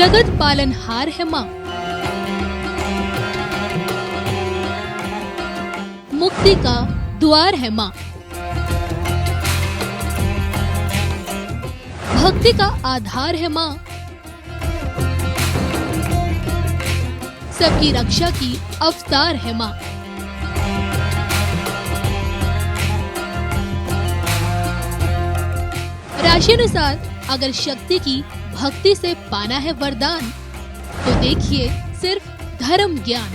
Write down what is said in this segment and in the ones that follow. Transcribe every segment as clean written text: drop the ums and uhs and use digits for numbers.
जगत पालनहार है माँ, मुक्ति का द्वार है माँ, भक्ति का आधार है माँ, सबकी रक्षा की अवतार है माँ। राशि अनुसार अगर शक्ति की भक्ति से पाना है वरदान तो देखिए सिर्फ धर्म ज्ञान।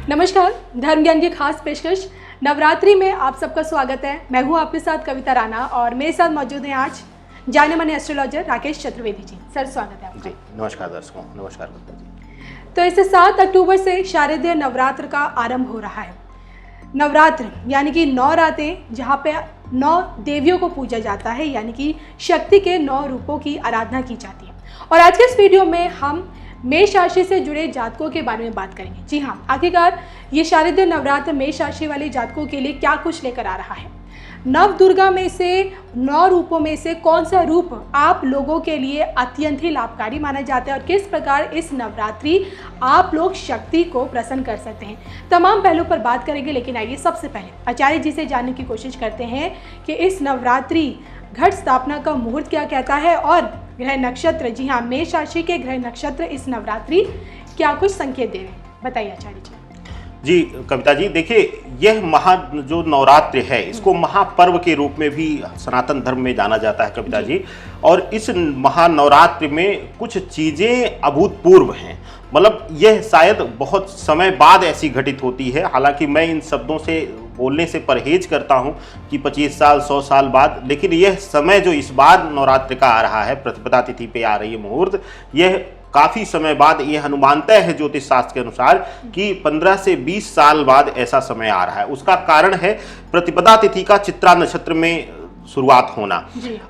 नमस्कार, धर्म ज्ञान की खास पेशकश नवरात्रि में आप सबका स्वागत है। मैं हूँ आपके साथ कविता राणा और मेरे साथ मौजूद हैं आज जाने माने एस्ट्रोलॉजर राकेश चतुर्वेदी जी। सर स्वागत है आपका। नमस्कार दर्शकों, नमस्कार कविता जी। तो इस 7 अक्टूबर से शारदीय नवरात्र का आरंभ हो रहा है। नवरात्र यानी कि 9 रातें जहाँ पे 9 देवियों को पूजा जाता है, यानी कि शक्ति के 9 रूपों की आराधना की जाती है। और आज के इस वीडियो में हम मेष राशि से जुड़े जातकों के बारे में बात करेंगे। जी हाँ, आखिरकार ये शारदीय नवरात्र मेष राशि वाले जातकों के लिए क्या कुछ लेकर आ रहा है। नव दुर्गा में से 9 रूपों में से कौन सा रूप आप लोगों के लिए अत्यंत ही लाभकारी माना जाता है और किस प्रकार इस नवरात्रि आप लोग शक्ति को प्रसन्न कर सकते हैं, तमाम पहलुओं पर बात करेंगे। लेकिन आइए सबसे पहले आचार्य जी से जानने की कोशिश करते हैं कि इस नवरात्रि घट स्थापना का मुहूर्त क्या कहता है और ग्रह नक्षत्र, जी हाँ, मेष राशि के ग्रह नक्षत्र इस नवरात्रि क्या कुछ संकेत दे रहे हैं, बताइए आचार्य जी। जी कविता जी, देखिए यह जो नवरात्र है इसको महापर्व के रूप में भी सनातन धर्म में जाना जाता है कविता जी। और इस महानवरात्र में कुछ चीज़ें अभूतपूर्व हैं। मतलब यह शायद बहुत समय बाद ऐसी घटित होती है। हालांकि मैं इन शब्दों से बोलने से परहेज करता हूं कि 25 साल 100 साल बाद, लेकिन यह समय जो इस बार नवरात्र का आ रहा है, प्रतिपदा तिथि पे आ रही है मुहूर्त, यह काफ़ी समय बाद, यह अनुमानतः है ज्योतिष शास्त्र के अनुसार कि 15 से 20 साल बाद ऐसा समय आ रहा है। उसका कारण है प्रतिपदा तिथि का चित्रा नक्षत्र में शुरुआत होना।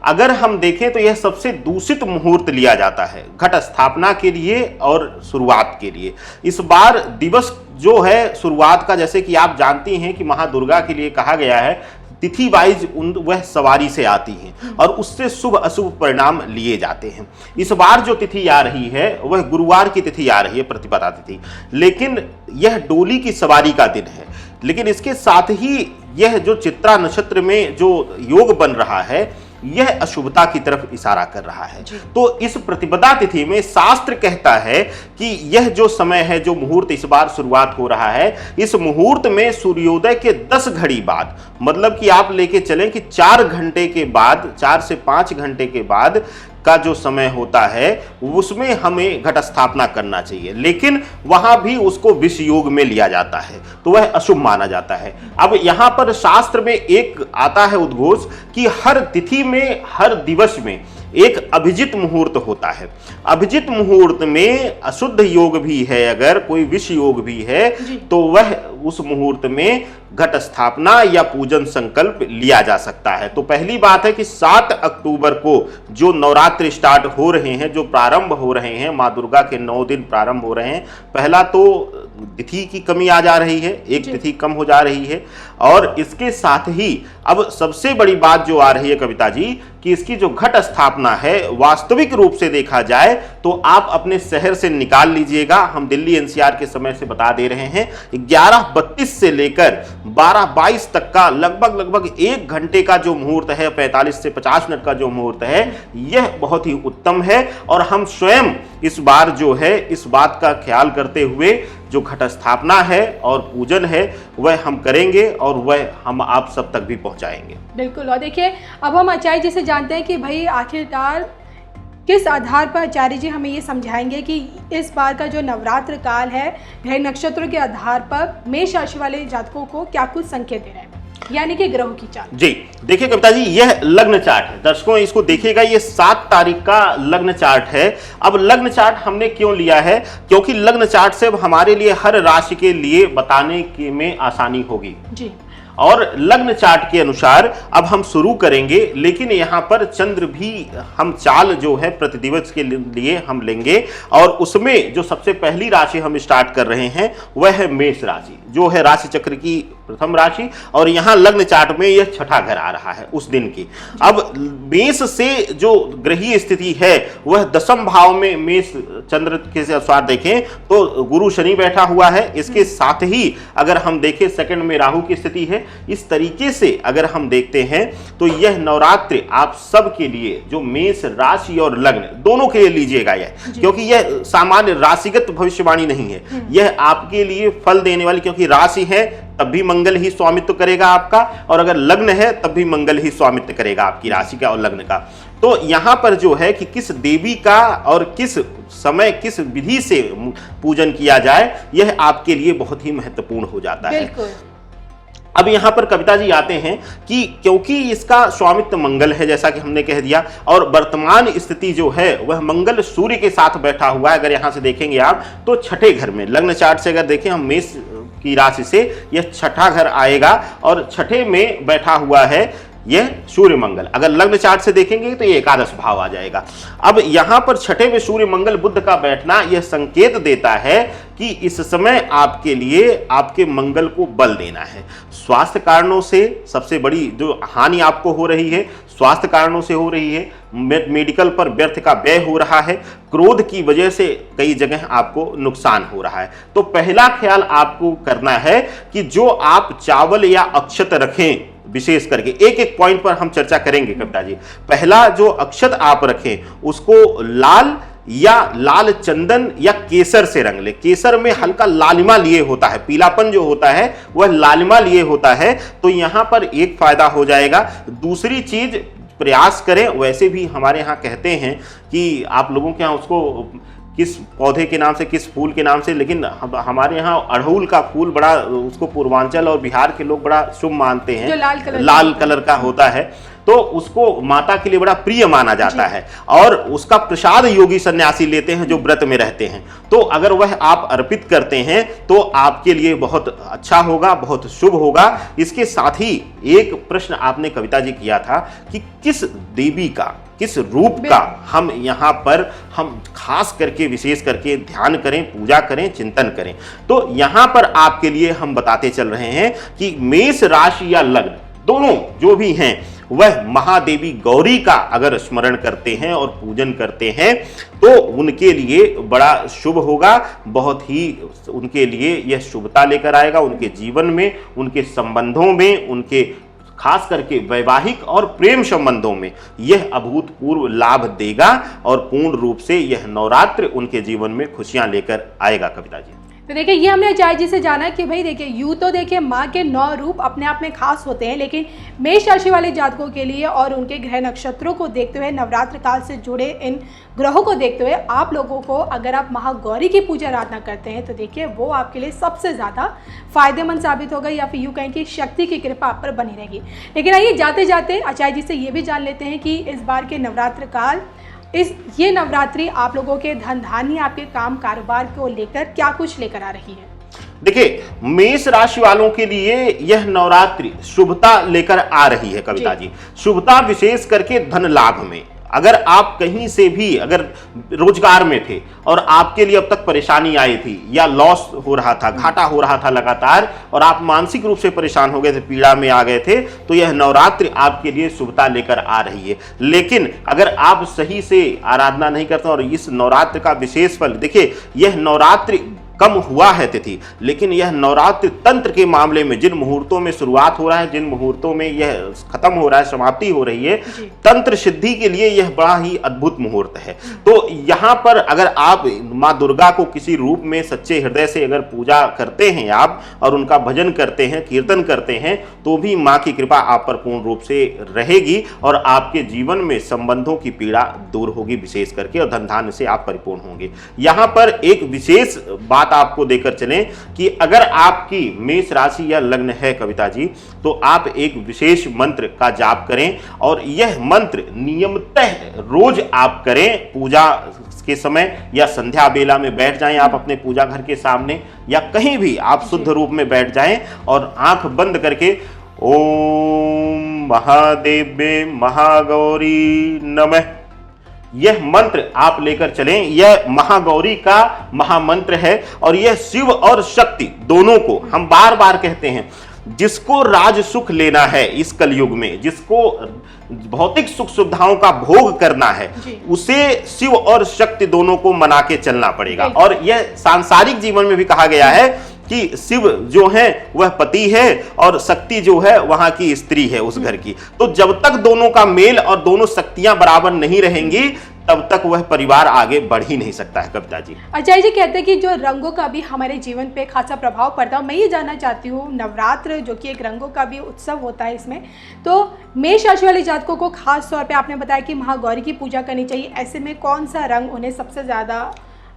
अगर हम देखें तो यह सबसे दूषित मुहूर्त लिया जाता है घट स्थापना के लिए और शुरुआत के लिए। इस बार दिवस जो है शुरुआत का, जैसे कि आप जानती हैं कि महादुर्गा के लिए कहा गया है तिथि वाइज वह सवारी से आती हैं और उससे शुभ अशुभ परिणाम लिए जाते हैं। इस बार जो तिथि आ रही है वह गुरुवार की तिथि आ रही है, प्रतिपदा तिथि, लेकिन यह डोली की सवारी का दिन है। लेकिन इसके साथ ही यह जो चित्रा नक्षत्र में जो योग बन रहा है यह अशुभता की तरफ इशारा कर रहा है। तो इस प्रतिपदा तिथि में शास्त्र कहता है कि यह जो समय है, जो मुहूर्त इस बार शुरुआत हो रहा है, इस मुहूर्त में सूर्योदय के 10 घड़ी बाद, मतलब कि आप लेके चलें कि 4 घंटे के बाद, 4 से 5 घंटे के बाद का जो समय होता है उसमें हमें घट स्थापना करना चाहिए। लेकिन वहां भी उसको विष योग में लिया जाता है तो वह अशुभ माना जाता है। अब यहां पर शास्त्र में एक आता है उद्घोष कि हर तिथि में, हर दिवस में एक अभिजित मुहूर्त होता है। अभिजित मुहूर्त में अशुद्ध योग भी है, अगर कोई विष योग भी है तो वह उस मुहूर्त में घट स्थापना या पूजन संकल्प लिया जा सकता है। तो पहली बात है कि 7 अक्टूबर को जो नवरात्र स्टार्ट हो रहे हैं, जो प्रारंभ हो रहे हैं, माँ दुर्गा के 9 दिन प्रारंभ हो रहे हैं। पहला तो तिथि की कमी आ जा रही है, एक तिथि कम हो जा रही है। और इसके साथ ही अब सबसे बड़ी बात जो आ रही है कविता जी कि इसकी जो घट स्थापना है वास्तविक रूप से देखा जाए तो आप अपने शहर से निकाल लीजिएगा। हम दिल्ली एनसीआर के समय से बता दे रहे हैं 11:32 से लेकर 12:22 तक का लगभग 1 घंटे का जो मुहूर्त है, 45 से 50 मिनट का जो मुहूर्त है, यह बहुत ही उत्तम है। और हम स्वयं इस बार जो है इस बात का ख्याल करते हुए जो घट स्थापना है और पूजन है वह हम करेंगे और वह हम आप सब तक भी पहुंचाएंगे। बिल्कुल। और देखिए, अब हम आचार्य जी से जानते हैं कि भाई आखिरकार किस आधार पर आचार्य जी हमें ये समझाएंगे कि इस बार का जो नवरात्र काल है ग्रह नक्षत्रों के आधार पर मेष राशि वाले जातकों को क्या कुछ संकेत दे रहे हैं, यानी कि ग्रहों की चाल। जी देखिए कविता जी, यह लग्न चार्ट है। दर्शकों इसको देखिएगा, ये 7 तारीख का लग्न चार्ट है। अब लग्न चार्ट हमने क्यों लिया है, क्योंकि लग्न चार्ट से अब हमारे लिए हर राशि के लिए बताने के में आसानी होगी जी। और लग्न चार्ट के अनुसार अब हम शुरू करेंगे, लेकिन यहाँ पर चंद्र भी हम चाल जो है प्रतिदिवस के लिए हम लेंगे। और उसमें जो सबसे पहली राशि हम स्टार्ट कर रहे हैं वह है मेष राशि, जो है राशि चक्र की प्रथम राशि और यहाँ लग्न चार्ट में यह छठा घर आ रहा है उस दिन की। अब मेष से जो ग्रहीय स्थिति है वह दशम भाव में मेष चंद्र के अनुसार देखें तो गुरु शनि बैठा हुआ है। इसके साथ ही अगर हम देखें सेकंड में राहु की स्थिति है। इस तरीके से अगर हम देखते हैं तो यह नवरात्रि आप सब के लिए जो मेष राशि और लग्न दोनों के लिए लीजिएगा यह, क्योंकि यह सामान्य राशिगत भविष्यवाणी नहीं है, यह आपके लिए फल देने वाली, क्योंकि राशि है तब भी मंगल ही स्वामित्व करेगा आपका और अगर लग्न है तब भी मंगल ही स्वामित्व करेगा आपकी राशि का और लग्न का। तो यहां पर जो है कि किस देवी का और किस समय किस विधि से पूजन किया जाए यह आपके लिए बहुत ही महत्वपूर्ण हो जाता है। अब यहां पर कविता जी आते हैं कि क्योंकि इसका स्वामित्व मंगल है जैसा कि हमने कह दिया और वर्तमान स्थिति जो है वह मंगल सूर्य के साथ बैठा हुआ है। अगर यहां से देखेंगे आप तो छठे घर में लग्न चार्ट से अगर देखें हम मेष की राशि से यह छठा घर आएगा और छठे में बैठा हुआ है यह सूर्य मंगल। अगर लग्न चार्ट से देखेंगे तो यह एकादश भाव आ जाएगा। अब यहां पर छठे में सूर्य मंगल बुध का बैठना यह संकेत देता है कि इस समय आपके लिए आपके मंगल को बल देना है। स्वास्थ्य कारणों से सबसे बड़ी जो हानि आपको हो रही है स्वास्थ्य कारणों से हो रही है, मेडिकल पर व्यर्थ का व्यय हो रहा है, क्रोध की वजह से कई जगह आपको नुकसान हो रहा है। तो पहला ख्याल आपको करना है कि जो आप चावल या अक्षत रखें, विशेष करके एक एक पॉइंट पर हम चर्चा करेंगे कविता जी। पहला जो अक्षत आप रखें उसको लाल या लाल चंदन या केसर से रंग ले। केसर में हल्का लालिमा लिए होता है, पीलापन जो होता है वह लालिमा लिए होता है, तो यहां पर एक फायदा हो जाएगा। दूसरी चीज प्रयास करें, वैसे भी हमारे यहाँ कहते हैं कि आप लोगों के यहाँ उसको किस पौधे के नाम से किस फूल के नाम से, लेकिन हमारे यहाँ अड़हुल का फूल बड़ा उसको पूर्वांचल और बिहार के लोग बड़ा शुभ मानते हैं, लाल कलर का होता है, तो उसको माता के लिए बड़ा प्रिय माना जाता है और उसका प्रसाद योगी सन्यासी लेते हैं जो व्रत में रहते हैं। तो अगर वह आप अर्पित करते हैं तो आपके लिए बहुत अच्छा होगा, बहुत शुभ होगा। इसके साथ ही एक प्रश्न आपने कविता जी किया था कि किस देवी का किस रूप का हम यहाँ पर हम खास करके विशेष करके ध्यान करें, पूजा करें, चिंतन करें। तो यहाँ पर आपके लिए हम बताते चल रहे हैं कि मेष राशि या लग्न दोनों जो भी हैं वह महादेवी गौरी का अगर स्मरण करते हैं और पूजन करते हैं तो उनके लिए बड़ा शुभ होगा, बहुत ही उनके लिए यह शुभता लेकर आएगा उनके जीवन में, उनके संबंधों में, उनके खास करके वैवाहिक और प्रेम संबंधों में यह अभूतपूर्व लाभ देगा और पूर्ण रूप से यह नवरात्र उनके जीवन में खुशियां लेकर आएगा। कविता जी तो देखिए ये हमने आचार्य जी से जाना कि भाई देखिए यूँ तो देखिए माँ के 9 रूप अपने आप में खास होते हैं, लेकिन मेष राशि वाले जातकों के लिए और उनके ग्रह नक्षत्रों को देखते हुए, नवरात्र काल से जुड़े इन ग्रहों को देखते हुए आप लोगों को अगर आप महागौरी की पूजा आराधना करते हैं तो देखिए वो आपके लिए सबसे ज़्यादा फायदेमंद साबित होगा, या फिर यूँ कहें कि शक्ति की कृपा आप पर बनी रहेगी। लेकिन आइए जाते जाते आचार्य जी से ये भी जान लेते हैं कि इस बार के नवरात्र काल ये नवरात्रि आप लोगों के धन धान्य आपके काम कारोबार को लेकर क्या कुछ लेकर आ रही है? देखिए मेष राशि वालों के लिए यह नवरात्रि शुभता लेकर आ रही है कविता जी। शुभता विशेष करके धन लाभ में। अगर आप कहीं से भी अगर रोजगार में थे और आपके लिए अब तक परेशानी आई थी या लॉस हो रहा था, घाटा हो रहा था लगातार और आप मानसिक रूप से परेशान हो गए थे, पीड़ा में आ गए थे, तो यह नवरात्रि आपके लिए शुभता लेकर आ रही है। लेकिन अगर आप सही से आराधना नहीं करते और इस नवरात्र का विशेष फल, देखिए यह नवरात्रि कम हुआ है तिथि, लेकिन यह नवरात्र तंत्र के मामले में जिन मुहूर्तों में शुरुआत हो रहा है, जिन मुहूर्तों में यह खत्म हो रहा है, समाप्ति हो रही है, तंत्र सिद्धि के लिए यह बड़ा ही अद्भुत मुहूर्त है। तो यहाँ पर अगर आप माँ दुर्गा को किसी रूप में सच्चे हृदय से अगर पूजा करते हैं आप और उनका भजन करते हैं, कीर्तन करते हैं, तो भी माँ की कृपा आप पर पूर्ण रूप से रहेगी और आपके जीवन में संबंधों की पीड़ा दूर होगी विशेष करके और धन धान्य से आप परिपूर्ण होंगे। यहाँ पर एक विशेष बात आपको देकर चलें कि अगर आपकी मेष राशि या लग्न है कविता जी, तो आप एक विशेष मंत्र का जाप करें और यह मंत्र नियमतः रोज आप करें पूजा के समय या संध्या बेला में बैठ जाएं आप अपने पूजा घर के सामने या कहीं भी आप शुद्ध रूप में बैठ जाएं और आंख बंद करके ओम महादेव्ये महागौरी नमः यह मंत्र आप लेकर चलें। यह महागौरी का महामंत्र है और यह शिव और शक्ति दोनों को हम बार बार कहते हैं। जिसको राज सुख लेना है इस कलयुग में, जिसको भौतिक सुख सुविधाओं का भोग करना है, उसे शिव और शक्ति दोनों को मना के चलना पड़ेगा। और यह सांसारिक जीवन में भी कहा गया है कि शिव जो है वह पति है और शक्ति जो है वहां की स्त्री है उस घर की। तो जब तक दोनों का मेल और दोनों शक्तियां बराबर नहीं रहेंगी तब तक वह परिवार आगे बढ़ ही नहीं सकता है। कविता जी, अजय जी कहते हैं कि जो रंगों का भी हमारे जीवन पे खासा प्रभाव पड़ता है। मैं ये जानना चाहती हूँ, नवरात्र जो कि एक रंगों का भी उत्सव होता है, इसमें तो मेष राशि वाले जातकों को खास तौर पे आपने बताया कि महागौरी की पूजा करनी चाहिए। ऐसे में कौन सा रंग उन्हें सबसे ज़्यादा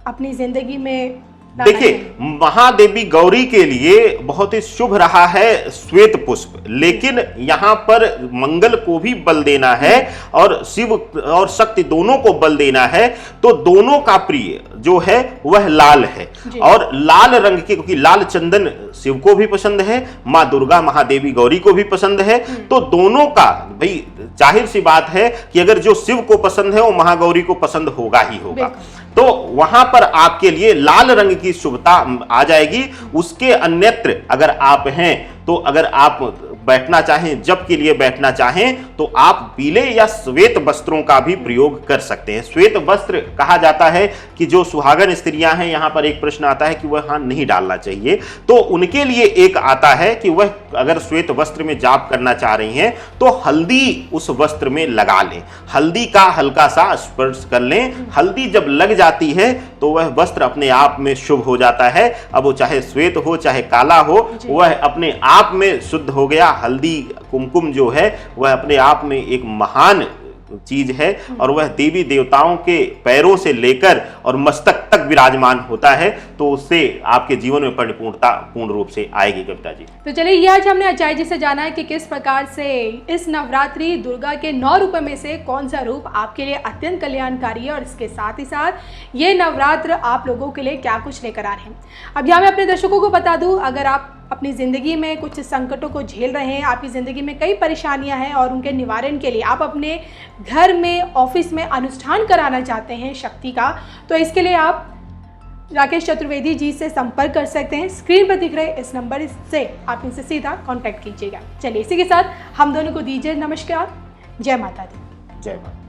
अपनी ज़िंदगी में? देखिए, महादेवी गौरी के लिए बहुत ही शुभ रहा है श्वेत पुष्प, लेकिन यहाँ पर मंगल को भी बल देना है और शिव और शक्ति दोनों को बल देना है। तो दोनों का प्रिय जो है वह लाल है, और लाल रंग के, क्योंकि लाल चंदन शिव को भी पसंद है, माँ दुर्गा महादेवी गौरी को भी पसंद है। तो दोनों का भाई जाहिर सी बात है कि अगर जो शिव को पसंद है वो महागौरी को पसंद होगा ही होगा। तो वहां पर आपके लिए लाल रंग की शुभता आ जाएगी। उसके अन्यत्र अगर आप हैं तो अगर आप बैठना चाहें, जप के लिए बैठना चाहें, तो आप पीले या श्वेत वस्त्रों का भी प्रयोग कर सकते हैं। श्वेत वस्त्र कहा जाता है कि जो सुहागन स्त्रियां हैं, यहां पर एक प्रश्न आता है कि वह हां नहीं डालना चाहिए, तो उनके लिए एक आता है कि वह अगर श्वेत वस्त्र में जाप करना चाह रही हैं तो हल्दी उस वस्त्र में लगा लें, हल्दी का हल्का सा स्पर्श कर लें। हल्दी जब लग जाती है तो वह वस्त्र अपने आप में शुभ हो जाता है। अब वो चाहे श्वेत हो चाहे काला हो, वह अपने आप में शुद्ध हो गया। हल्दी कुमकुम जो है वह अपने आप में एक महान चीज है, और वह देवी देवताओं के पैरों से लेकर और मस्तक तक विराजमान होता है। तो उससे आपके जीवन में परिपूर्णता पूर्ण रूप से आएगी। कविता जी, तो चलिए, ये आज हमने आचार्य जी से जाना है कि किस प्रकार से इस नवरात्रि दुर्गा के 9 रूपों में से कौन सा रूप आपके लिए अत्यंत कल्याणकारी है, और इसके साथ ही साथ ये नवरात्र आप लोगों के लिए क्या कुछ लेकर आ रहे हैं। अब यहाँ मैं अपने दर्शकों को बता दूं, अगर आप अपनी ज़िंदगी में कुछ संकटों को झेल रहे हैं, आपकी ज़िंदगी में कई परेशानियां हैं और उनके निवारण के लिए आप अपने घर में, ऑफिस में अनुष्ठान कराना चाहते हैं शक्ति का, तो इसके लिए आप राकेश चतुर्वेदी जी से संपर्क कर सकते हैं। स्क्रीन पर दिख रहे इस नंबर से आप इनसे सीधा कांटेक्ट कीजिएगा। चलिए, इसी के साथ हम दोनों को दीजिए नमस्कार। जय माता दी। जय माता।